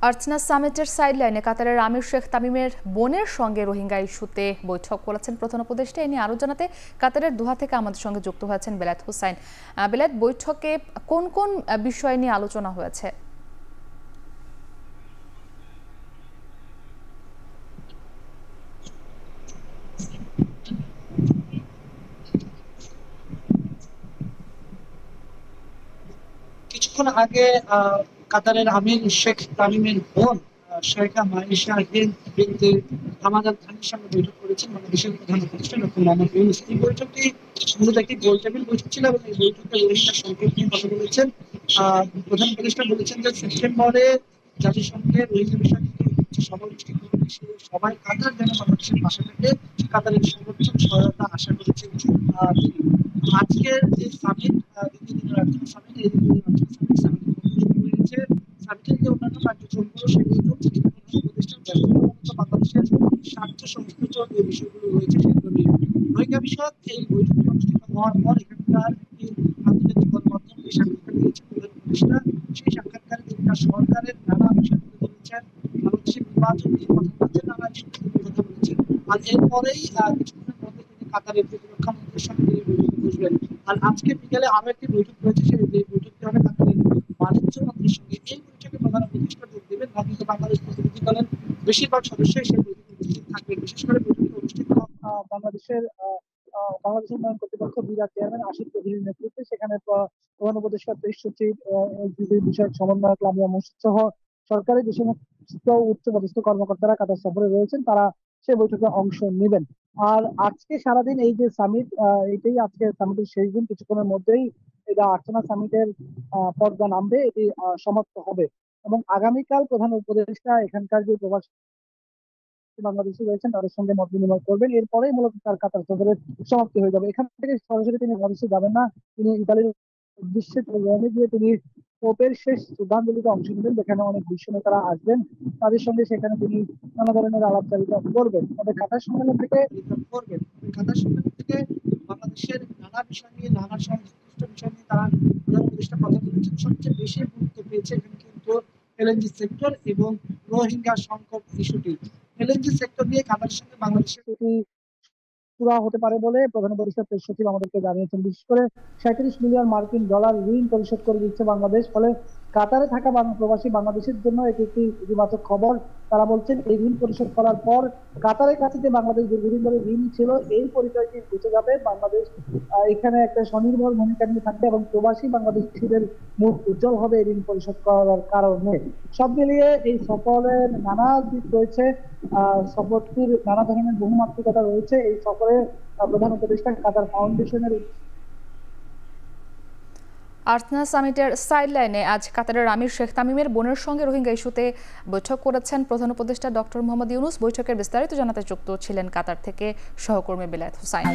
আর্চনা সামিটের সাইডলাইনে কাতারের আমির শেখ তামিমের বোনের সঙ্গে রোহিঙ্গা ইস্যুতে বৈঠক করেছেন প্রধান উপদেষ্টা। এ নিয়ে আরও জানাতে কাতারের দোহা থেকে আমাদের সঙ্গে যুক্ত হয়েছেন বেলায়েত হোসাইন। বেলায়েত, বৈঠকে কোন কোন বিষয় নিয়ে আলোচনা হয়েছে? কিছুক্ষণ আগে কাতারের আমির শেখ তামিমের বোন শেখা মাইশা বিনতে হামাদান খানের সঙ্গে বৈঠক করেছেন বাংলাদেশের প্রধান উপদেষ্টা ডক্টর মোহাম্মদ ইউনূস। এই বৈঠকটি মূলত একটি গোলটেবিল বৈঠক ছিল এবং এই বৈঠকে রোহিঙ্গা সংকট নিয়ে কথা বলেছেন। প্রধান উপদেষ্টা বলেছেন যে সেপ্টেম্বরে জাতিসংঘের রোহিঙ্গা বিষয়ে সমাবেশটি করবে, সেই সবাই কাতার যেন বাংলাদেশের পাশে থেকে কাতারের সর্বোচ্চ সহায়তা আশা করেছেন তিনি। আজকের যে সামিট, দ্বিতীয় দিনের আর্থিক সামিট, এই দ্বিতীয় দিনের আর্থিক সামিট হয়েছে। সামিটের যে অন্যান্য কার্যক্রমগুলো সেগুলো চলছে, কিন্তু প্রধান উপদেষ্টার ব্যক্তিগত বাংলাদেশের স্বার্থ সংশ্লিষ্ট যে বিষয়গুলো রয়েছে সেগুলো নিয়ে রোহিঙ্গা বিষয়ক এই বৈঠকটি অনুষ্ঠিত হওয়ার পর এখানকার একটি আন্তর্জাতিক গণমাধ্যমে এই সাক্ষাৎকার দিয়েছেন প্রধান উপদেষ্টা। সেই সাক্ষাৎকারে তিনি তার সরকারের নানা বিষয় তুলে ধরেছেন, বাংলাদেশের নির্বাচন নিয়ে কথা বলেছেন, নানা বিষয় নিয়ে কথা বলেছেন। আর এরপরেই কিছুক্ষণের মধ্যে তিনি কাতারের প্রতিরক্ষা মন্ত্রীর সঙ্গে তিনি বৈঠকে বসবেন। আর আজকে বিকেলে আরো একটি বৈঠক রয়েছে, সেই বৈঠকটি হবে কাতারের বাণিজ্য মন্ত্রীর সঙ্গে। এই বৈঠকে প্রধান উপদেষ্টা যোগ দেবেন না, কিন্তু বাংলাদেশ প্রতিনিধি দলের বেশিরভাগ সদস্যই সেই বৈঠকে উপস্থিত থাকবেন। বিশেষ করে বৈঠকটি অনুষ্ঠিত বাংলাদেশের বাংলাদেশ উন্নয়ন কর্তৃপক্ষ বিরাট চেয়ারম্যান আশিক চৌধুরীর নেতৃত্বে। সেখানে প্রধান উপদেষ্টা, প্রেস সচিব, বিষয়ক সমন্বয়ক লামিয়া মুর্শিদ সহ সরকারি যে সমস্ত উচ্চপদস্থ কর্মকর্তারা কাতার সফরে রয়েছেন তারা সেই বৈঠকে অংশ নেবেন। আর আজকে সারাদিন এই যে সামিট, এটাই আজকে সামিটের শেষ দিন। কিছুক্ষণের মধ্যেই এটা আর্চনা সামিটের পর্দা নামবে, এটি সমাপ্ত হবে এবং আগামীকাল প্রধান উপদেষ্টা এখানকার যে প্রবাসী বাংলাদেশি রয়েছেন তাদের সঙ্গে মত বিনিময় করবেন। এরপরেই মূলত তার কাতার সফরের সমাপ্তি হয়ে যাবে। এখান থেকে সরাসরি তিনি বাংলাদেশে যাবেন না, তিনি ইতালির উদ্দেশ্যে রোমে গিয়ে তিনি পোপের শেষ শ্রদ্ধাঞ্জলিতে অংশ নেবেন, যেখানে অনেক বিশ্ব নেতারা আসবেন। তাদের সঙ্গে সেখানে তিনি নানা ধরনের আলাপচারিতা করবেন। তবে কাতার সম্মেলন থেকে বাংলাদেশের নানা বিষয় নিয়ে, নানা সংশ্লিষ্ট বিষয় নিয়ে তারা প্রধান উপদেষ্টা কথা বলেছেন। সবচেয়ে বেশি গুরুত্ব পেয়েছে এখানে কিন্তু এলএনজি সেক্টর এবং রোহিঙ্গা সংকট ইস্যুটি। এলএনজি সেক্টর নিয়ে কাতারের সঙ্গে বাংলাদেশের পুরা হতে পারে বলে প্রধান উপদেষ্টা প্রেস সচিব আমাদেরকে জানিয়েছেন। বিশেষ করে ৩৭ মিলিয়ন মার্কিন ডলার ঋণ পরিশোধ করে দিচ্ছে বাংলাদেশ। ফলে কাতারে থাকা প্রবাসী বাংলাদেশের জন্য এটি একটি ইতিবাচক খবর। তারা বলছেন এই ঋণ পরিশোধ করার পর কাতারের কাছে যে বাংলাদেশ দীর্ঘদিন ধরে ঋণ ছিল এই পরিচয়টি বুঝে যাবে। বাংলাদেশ এখানে একটা স্বনির্ভর ভূমিকা নিয়ে থাকবে এবং প্রবাসী বাংলাদেশিদের মুখ উজ্জ্বল হবে এই ঋণ পরিশোধ করার কারণে। সব মিলিয়ে এই সফরের নানা দিক রয়েছে, সফরটির নানা ধরনের বহুমাত্রিকতা রয়েছে। এই সফরে প্রধান উপদেষ্টা কাতার ফাউন্ডেশনের আর্চনা সামিটের সাইডলাইনে আজ কাতারের আমির শেখ তামিমের বোনের সঙ্গে রোহিঙ্গা ইস্যুতে বৈঠক করেছেন প্রধান উপদেষ্টা ডক্টর মোহাম্মদ ইউনূস। বৈঠকের বিস্তারিত জানাতে যুক্ত ছিলেন কাতার থেকে সহকর্মী বেলায়েত হোসাইন।